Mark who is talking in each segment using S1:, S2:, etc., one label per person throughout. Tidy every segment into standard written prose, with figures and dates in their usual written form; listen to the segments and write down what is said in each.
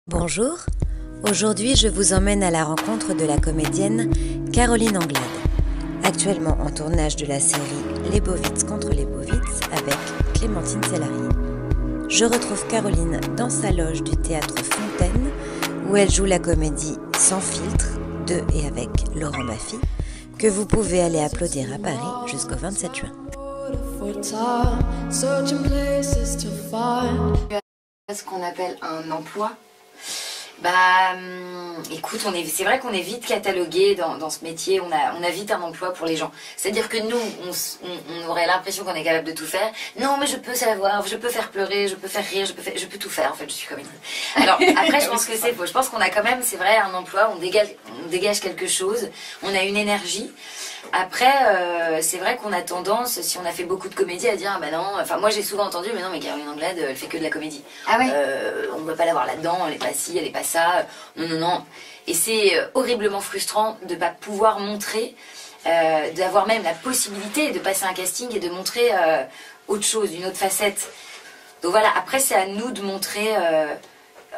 S1: Bonjour, aujourd'hui je vous emmène à la rencontre de la comédienne Caroline Anglade, actuellement en tournage de la série Leibovitz contre Leibovitz avec Clémentine Célarié. Je retrouve Caroline dans sa loge du théâtre Fontaine où elle joue la comédie Sans filtre de et avec Laurent Baffy que vous pouvez aller applaudir à Paris jusqu'au 27 juin.
S2: Ce qu'on appelle un emploi.
S3: Écoute, c'est vrai qu'on est vite catalogué dans ce métier, on a vite un emploi pour les gens. C'est-à-dire que nous, on aurait l'impression qu'on est capable de tout faire. Non, mais je peux savoir, je peux faire pleurer, je peux faire rire, je peux tout faire. En fait, je suis comédienne. Alors après, je pense que c'est faux. Je pense qu'on a quand même, c'est vrai, un emploi. On dégage quelque chose. On a une énergie. Après, c'est vrai qu'on a tendance, si on a fait beaucoup de comédie, à dire ah bah non. Enfin, moi j'ai souvent entendu, mais non, mais Caroline Anglade, elle fait que de la comédie.
S2: Ah ouais.
S3: On ne peut pas l'avoir là-dedans. Elle est pas ci, elle est pas ça. Non, non, non. Et c'est horriblement frustrant de ne pas pouvoir montrer, d'avoir même la possibilité de passer un casting et de montrer autre chose, une autre facette. Donc voilà, après c'est à nous de montrer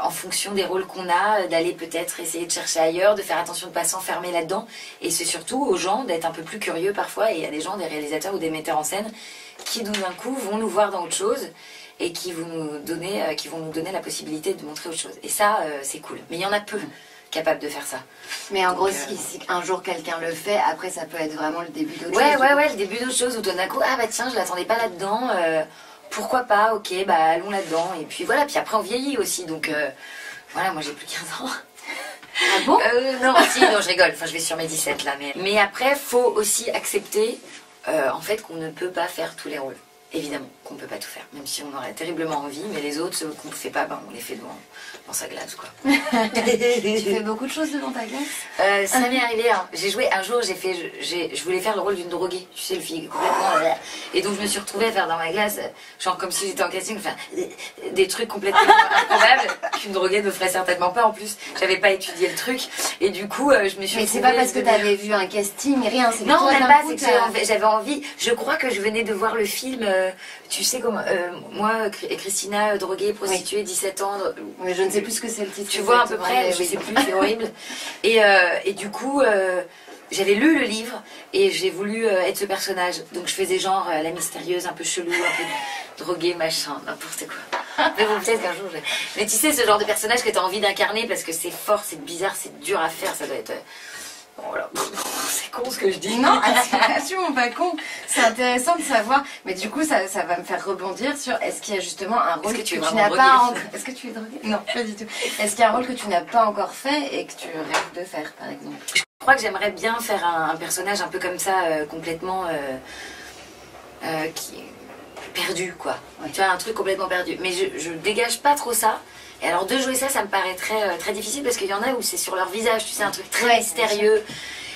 S3: en fonction des rôles qu'on a, d'aller peut-être essayer de chercher ailleurs, de faire attention de ne pas s'enfermer là-dedans. Et c'est surtout aux gens d'être un peu plus curieux parfois. Et il y a des gens, des réalisateurs ou des metteurs en scène qui d'un coup vont nous voir dans autre chose et qui vont nous donner la possibilité de montrer autre chose. Et ça, c'est cool. Mais il y en a peu capables de faire ça.
S2: Mais en gros, si un jour quelqu'un le fait, après ça peut être vraiment le début d'autre chose.
S3: Ouais, le début d'autre chose où tout d'un coup, ah bah tiens, je l'attendais pas là-dedans, pourquoi pas, ok, bah allons là-dedans. Et puis voilà, puis après on vieillit aussi, donc voilà, moi j'ai plus 15 ans.
S2: Ah bon?
S3: Non, si, non, je rigole, enfin je vais sur mes 17 là. Mais après, faut aussi accepter en fait qu'on ne peut pas faire tous les rôles. Évidemment qu'on ne peut pas tout faire, même si on aurait terriblement envie, mais les autres, ceux qu'on ne fait pas, on les fait dans sa glace, quoi.
S2: Tu fais beaucoup de choses devant ta glace?
S3: Ça m'est arrivé, hein. J'ai joué, un jour, je voulais faire le rôle d'une droguée, tu sais, le fille complètement... Et donc je me suis retrouvée à faire dans ma glace, genre comme si j'étais en casting, enfin, des trucs complètement improbables, qu'une droguée ne ferait certainement pas, en plus, j'avais pas étudié le truc, et du coup, je me suis retrouvée...
S2: Mais c'est pas parce que t'avais vu un casting, rien, c'est
S3: non, même pas, c'est que j'avais envie, je crois que je venais de voir le film... tu sais comme moi et Christina, droguée, prostituée, oui. 17 ans.
S2: Mais je ne sais plus ce que c'est le titre.
S3: Tu vois à peu près, je sais plus, c'est horrible. Et du coup, j'avais lu le livre et j'ai voulu être ce personnage. Donc je faisais genre la mystérieuse, un peu chelou, un peu droguée, machin, n'importe quoi. Mais bon, peut-être qu'un jour Mais tu sais, ce genre de personnage que tu as envie d'incarner parce que c'est fort, c'est bizarre, c'est dur à faire, ça doit être... Voilà. C'est con ce que je dis.
S2: Non, absolument pas con. C'est intéressant de savoir. Mais du coup, ça va me faire rebondir sur est-ce qu'il y a justement un rôle que tu n'as pas encore. Est-ce que tu es droguée? Non, pas du tout. Est-ce qu'il y a un rôle que tu n'as pas encore fait et que tu rêves de faire, par exemple?
S3: Je crois que j'aimerais bien faire un personnage un peu comme ça, complètement qui perdu, quoi. Ouais. Tu vois, un truc complètement perdu. Mais je dégage pas trop ça. Et alors de jouer ça, ça me paraît très difficile parce qu'il y en a où c'est sur leur visage, tu sais, un truc très mystérieux.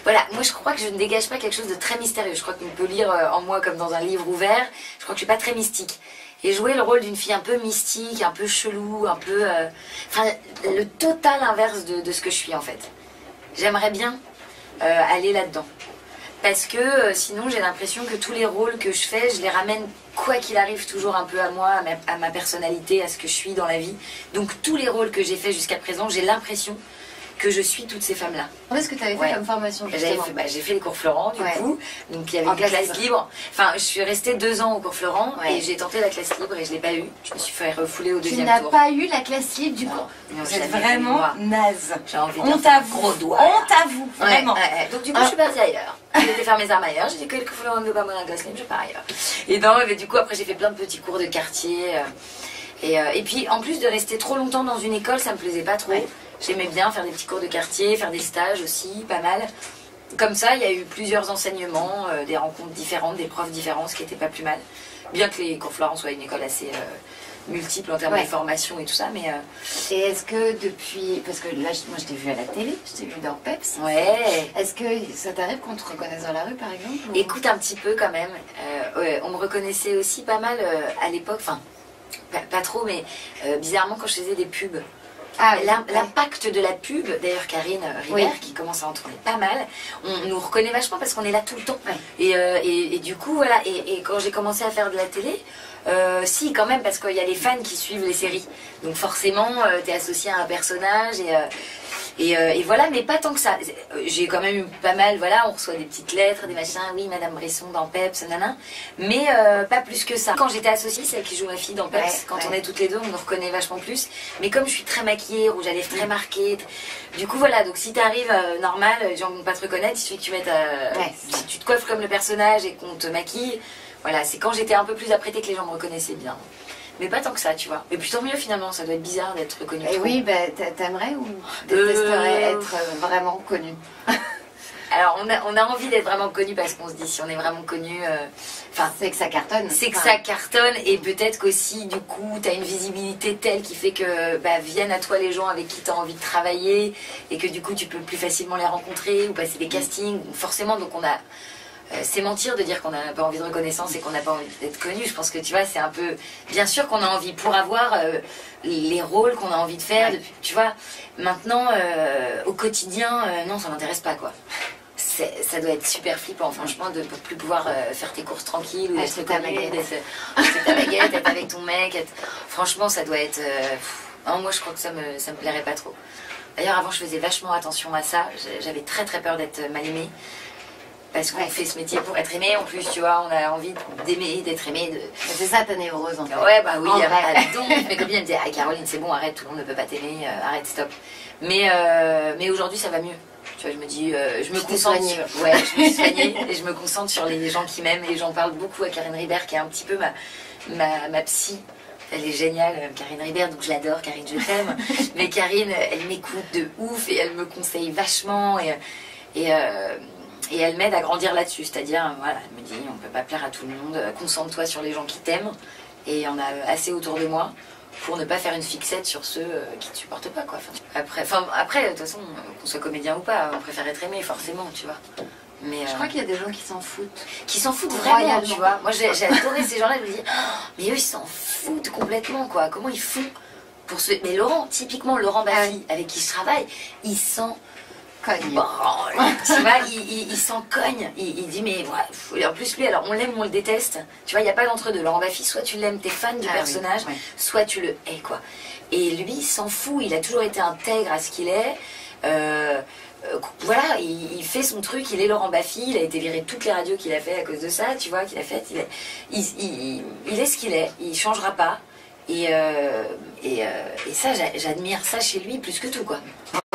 S3: Voilà, moi je crois que je ne dégage pas quelque chose de très mystérieux. Je crois qu'on peut lire en moi comme dans un livre ouvert. Je crois que je suis pas très mystique. Et jouer le rôle d'une fille un peu mystique, un peu chelou, un peu... Enfin, le total inverse de ce que je suis en fait. J'aimerais bien aller là-dedans. Parce que sinon j'ai l'impression que tous les rôles que je fais, je les ramène quoi qu'il arrive toujours un peu à moi, à ma personnalité, à ce que je suis dans la vie. Donc tous les rôles que j'ai faits jusqu'à présent, j'ai l'impression que je suis toutes ces femmes-là.
S2: Qu'est-ce que tu avais fait comme formation justement?
S3: J'ai fait les cours Florent du coup, donc il y avait une classe libre. Enfin, je suis restée 2 ans au cours Florent et j'ai tenté la classe libre et je l'ai pas eu. Je me suis fait refouler au deuxième tour.
S2: Tu n'as pas eu la classe libre du coup? C'est vraiment naze.
S3: J'ai envie de
S2: on t'avoue, on t'avoue, vraiment.
S3: Donc du coup, je suis partie ailleurs. J'ai été faire mes armes ailleurs, j'ai dit que le cours Florent ne veut pas me la classe libre, je pars ailleurs. Et non, mais du coup, après j'ai fait plein de petits cours de quartier. Et puis en plus de rester trop longtemps dans une école, ça me plaisait pas trop. Ouais. J'aimais bien faire des petits cours de quartier, faire des stages aussi, pas mal. Comme ça, il y a eu plusieurs enseignements, des rencontres différentes, des profs différents, ce qui n'était pas plus mal. Bien que les cours Florent soient une école assez multiple en termes de formation et tout ça, mais...
S2: Et est-ce que depuis... Parce que là, moi je t'ai vu à la télé, je t'ai vu dans Peps.
S3: Ouais.
S2: Est-ce que ça t'arrive qu'on te reconnaisse dans la rue par exemple ou...
S3: Écoute, un petit peu quand même. On me reconnaissait aussi pas mal à l'époque, enfin, pas trop, mais bizarrement quand je faisais des pubs. l'impact de la pub, d'ailleurs Karine Ribert, qui commence à en tourner pas mal, on nous reconnaît vachement parce qu'on est là tout le temps. Et du coup, voilà, et quand j'ai commencé à faire de la télé, si quand même, parce qu'il y a les fans qui suivent les séries. Donc forcément, t'es associé à un personnage et voilà, mais pas tant que ça. J'ai quand même eu pas mal, voilà, on reçoit des petites lettres, des machins, oui, Madame Bresson dans Peps, nanana, mais pas plus que ça. Quand j'étais associée, celle qui joue ma fille dans Peps, quand on est toutes les deux, on nous reconnaît vachement plus. Mais comme je suis très maquillée, rouge à lèvres très marquée, du coup voilà, donc si t'arrives normal, les gens vont pas te reconnaître, il suffit que tu mettes, si tu te coiffes comme le personnage et qu'on te maquille, voilà, c'est quand j'étais un peu plus apprêtée que les gens me reconnaissaient bien. Mais pas tant que ça, tu vois. Et puis tant mieux finalement, ça doit être bizarre d'être reconnu.
S2: Et oui, bah, t'aimerais ou détesterais être vraiment connu?
S3: Alors on a envie d'être vraiment connu parce qu'on se dit si on est vraiment connu,
S2: c'est que ça cartonne.
S3: C'est que ça cartonne et peut-être qu'aussi du coup t'as une visibilité telle qui fait que viennent à toi les gens avec qui t'as envie de travailler et que du coup tu peux plus facilement les rencontrer ou passer des castings. Forcément, donc on a... c'est mentir de dire qu'on n'a pas envie de reconnaissance et qu'on n'a pas envie d'être connu. Je pense que tu vois, c'est un peu... Bien sûr qu'on a envie pour avoir les rôles qu'on a envie de faire. Tu vois, maintenant, au quotidien, non, ça m'intéresse pas, quoi. Ça doit être super flippant, franchement, de ne plus pouvoir faire tes courses tranquilles ou
S2: acheter ta baguette,
S3: être avec ton mec. Franchement, ça doit être... Non, moi, je crois que ça me plairait pas trop. D'ailleurs, avant, je faisais vachement attention à ça. J'avais très très peur d'être mal aimée. Parce qu'on fait ce métier pour être aimé, en plus, tu vois, on a envie d'aimer, d'être aimé.
S2: C'est ça ta névrose, en fait.
S3: Ouais, bah oui, donc, mes copines, elles me disaient, ah Caroline, c'est bon, arrête, tout le monde ne peut pas t'aimer, arrête, stop. Mais aujourd'hui, ça va mieux. Tu vois, je me dis, je me concentre. Ouais, je me suis soignée et je me concentre sur les gens qui m'aiment. Et j'en parle beaucoup à Karine Ribert, qui est un petit peu ma psy. Elle est géniale, Karine Ribert, donc je l'adore, Karine, je t'aime. Mais Karine, elle m'écoute de ouf et elle me conseille vachement. Et elle m'aide à grandir là-dessus, c'est-à-dire, voilà, elle me dit, on peut pas plaire à tout le monde, concentre-toi sur les gens qui t'aiment, et il y en a assez autour de moi pour ne pas faire une fixette sur ceux qui te supportent pas, quoi. Après, de toute façon, qu'on soit comédien ou pas, on préfère être aimé, forcément, tu vois. Mais,
S2: je crois qu'il y a des gens qui s'en foutent.
S3: Qui s'en foutent vraiment, tu vois. Moi, j'ai adoré ces gens-là, je me dis, oh, mais eux, ils s'en foutent complètement, quoi. Comment ils font pour se... Mais Laurent, typiquement, Laurent Baffy, avec qui je travaille, il s'en...
S2: Bon,
S3: tu vois, il s'en cogne. Il dit, mais ouais. En plus, lui, alors on l'aime ou on le déteste. Tu vois, il n'y a pas d'entre-deux. Laurent Baffy, soit tu l'aimes, t'es fan du personnage, soit tu le hais, quoi. Et lui, il s'en fout. Il a toujours été intègre à ce qu'il est. Voilà, il fait son truc. Il est Laurent Baffy. Il a été viré de toutes les radios qu'il a fait à cause de ça. Tu vois, qu'il a fait. Il est ce qu'il est. Il changera pas. Et ça, j'admire ça chez lui plus que tout, quoi.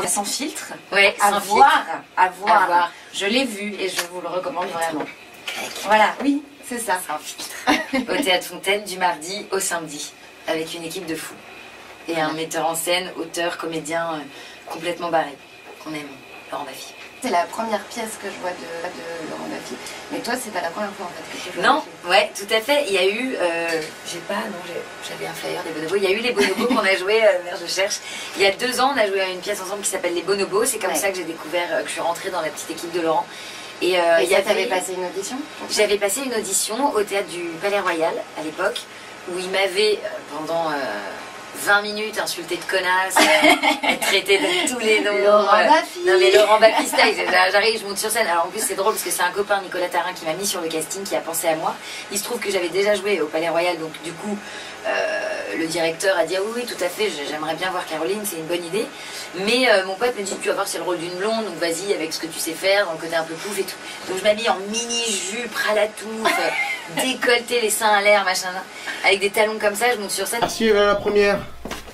S2: Sans filtre,
S3: ouais,
S2: à voir. Je l'ai vu et je vous le recommande vraiment. Voilà, oui, c'est ça.
S3: Sans filtre. Au Théâtre Fontaine du mardi au samedi, avec une équipe de fous. Et un metteur en scène, auteur, comédien complètement barré, qu'on aime, Laurent Baffy.
S2: C'est la première pièce que je vois de Laurent Baffy. Mais toi, c'est pas la première fois en fait que tu joues.
S3: Non, ouais, tout à fait. Il y a eu, j'avais un flyer des bonobos. Il y a eu les bonobos qu'on a joué, je cherche. Il y a 2 ans, on a joué à une pièce ensemble qui s'appelle Les Bonobos. C'est comme ça que j'ai découvert, que je suis rentrée dans la petite équipe de Laurent. Et
S2: t'avais passé une audition?
S3: J'avais passé une audition au théâtre du Palais Royal à l'époque, où il m'avait pendant 20 minutes insulté de connasse, traité de tous les noms.
S2: Laurent Baffy.
S3: Non mais Laurent Baffy style, j'arrive, je monte sur scène. Alors en plus c'est drôle parce que c'est un copain, Nicolas Tarin, qui m'a mis sur le casting, qui a pensé à moi. Il se trouve que j'avais déjà joué au Palais Royal, donc du coup le directeur a dit ah oui tout à fait, j'aimerais bien voir Caroline, c'est une bonne idée. Mais mon pote me dit tu vas voir c'est le rôle d'une blonde, donc vas-y avec ce que tu sais faire, dans le côté un peu pouf et tout. Donc je m'habille en mini-jupe, ralatouf, décolleté, les seins à l'air, machin, avec des talons comme ça, je monte sur scène.
S4: Merci la première.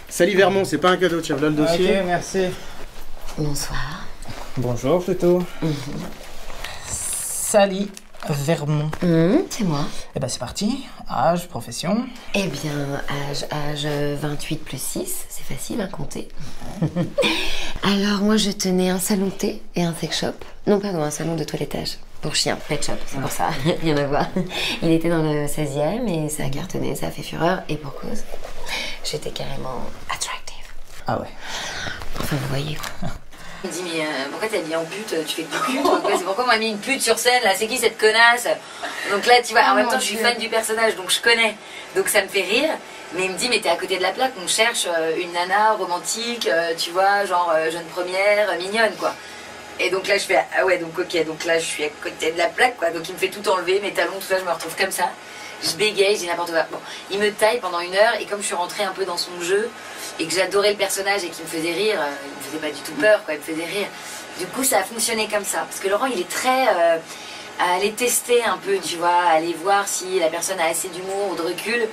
S4: Sally Vermont, c'est pas un cadeau, tiens, là le dossier.
S5: Ok, merci.
S2: Bonsoir.
S5: Bonjour plutôt. Sally Vermont.
S2: C'est moi.
S5: Et ben c'est parti. Âge, profession.
S2: Eh bien, âge 28 plus 6, c'est facile à compter. Alors moi je tenais un salon de thé et un sex shop. Non pardon, un salon de toilettage. Pour chien, pet shop, c'est pour ça, rien à voir. Il était dans le 16e et ça a cartonné, ça a fait fureur et pour cause. J'étais carrément attractive.
S5: Ah ouais.
S2: Enfin vous voyez quoi.
S3: Il me dit mais pourquoi t'as mis en pute, tu fais que du cul toi, c'est pourquoi on m'a mis une pute sur scène là, c'est qui cette connasse? Donc là tu vois, en même temps je suis fan du personnage donc je connais, donc ça me fait rire. Mais il me dit mais t'es à côté de la plaque, on cherche une nana romantique, tu vois, genre jeune première, mignonne quoi. Et donc là je fais ah ouais donc ok, donc là je suis à côté de la plaque quoi, donc il me fait tout enlever, mes talons, tout ça, je me retrouve comme ça. Je bégaye, je dis n'importe quoi. Bon, il me taille pendant 1 heure et comme je suis rentrée un peu dans son jeu et que j'adorais le personnage et qu'il me faisait rire, il me faisait pas du tout peur quoi, il me faisait rire. Du coup ça a fonctionné comme ça, parce que Laurent il est très à aller tester un peu, tu vois, à aller voir si la personne a assez d'humour ou de recul,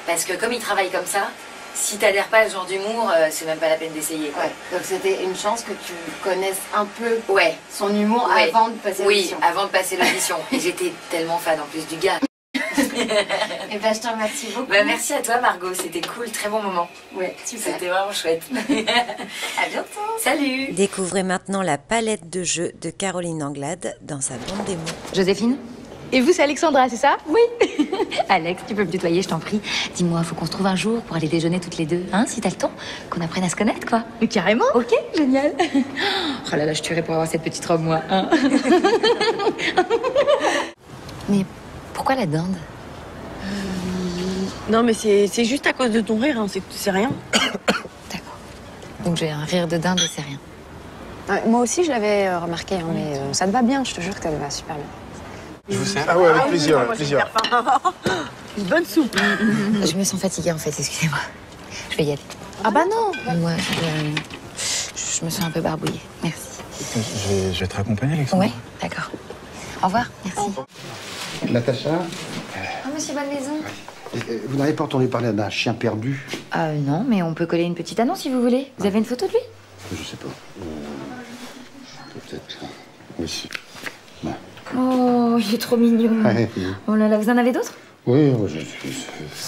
S3: parce que comme il travaille comme ça, si t'adhères pas à ce genre d'humour, c'est même pas la peine d'essayer.
S2: Ouais, donc c'était une chance que tu connaisses un peu
S3: ouais.
S2: son humour avant de passer l'audition.
S3: Oui, avant de passer l'audition. Et j'étais tellement fan en plus du gars.
S2: Et ben je te remercie beaucoup.
S3: Bah, merci à toi Margot, c'était cool, très bon moment.
S2: Ouais, super.
S3: C'était vraiment chouette.
S2: À bientôt.
S3: Salut.
S1: Découvrez maintenant la palette de jeux de Caroline Anglade dans sa bande démo.
S6: Joséphine?
S7: Et vous, c'est Alexandra, c'est ça?
S6: Oui. Alex, tu peux me tutoyer, je t'en prie. Dis-moi, faut qu'on se trouve un jour pour aller déjeuner toutes les deux, hein, si t'as le temps, qu'on apprenne à se connaître, quoi.
S7: Mais carrément.
S6: Ok, génial. Oh là là, je tuerais pour avoir cette petite robe, moi. Hein. Mais pourquoi la dinde?
S7: Non, mais c'est juste à cause de ton rire, hein. C'est rien.
S6: D'accord. Donc j'ai un rire de dinde et c'est rien.
S8: Moi aussi, je l'avais remarqué, hein, mais ça te va bien, je te jure que ça te va super bien.
S4: Je vous sers. Ah ouais, avec plaisir, avec plaisir.
S7: Une bonne soupe.
S6: Je me sens fatiguée, en fait, excusez-moi. Je vais y aller.
S8: Ah bah non.
S6: Moi, je me sens un peu barbouillée. Merci.
S9: Je vais te raccompagner, Alexandre.
S6: Ouais, d'accord. Au revoir, merci.
S10: Natacha,
S6: Oh, monsieur Bonne Maison.
S10: vous n'avez pas entendu parler d'un chien perdu?
S6: Non, mais on peut coller une petite annonce si vous voulez. Vous avez une photo de lui?
S10: Je sais pas. Peut-être. Oui. Ouais.
S6: Oh, il est trop mignon.
S10: Ouais.
S6: Oh là là, vous en avez d'autres?
S10: Oui,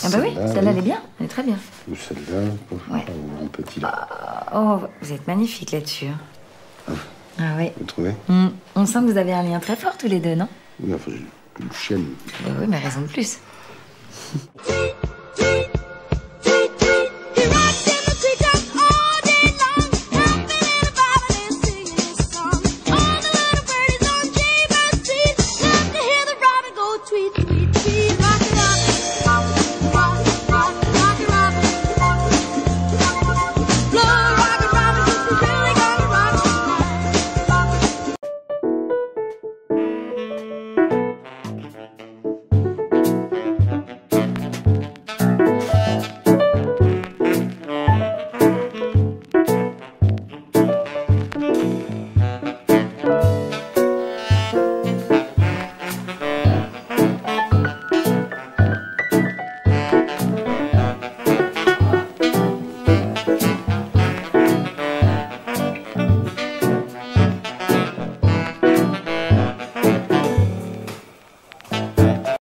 S6: Ah bah oui, celle-là, elle est bien. Elle est très bien.
S10: Ou celle-là,
S6: Ouais.
S10: ou un petit là.
S6: Oh, vous êtes magnifique là-dessus. Ah oui.
S10: Vous trouvez?
S6: On sent que vous avez un lien très fort tous les deux, non?
S10: Oui, enfin, une chienne.
S6: Bah oui, mais raison de plus.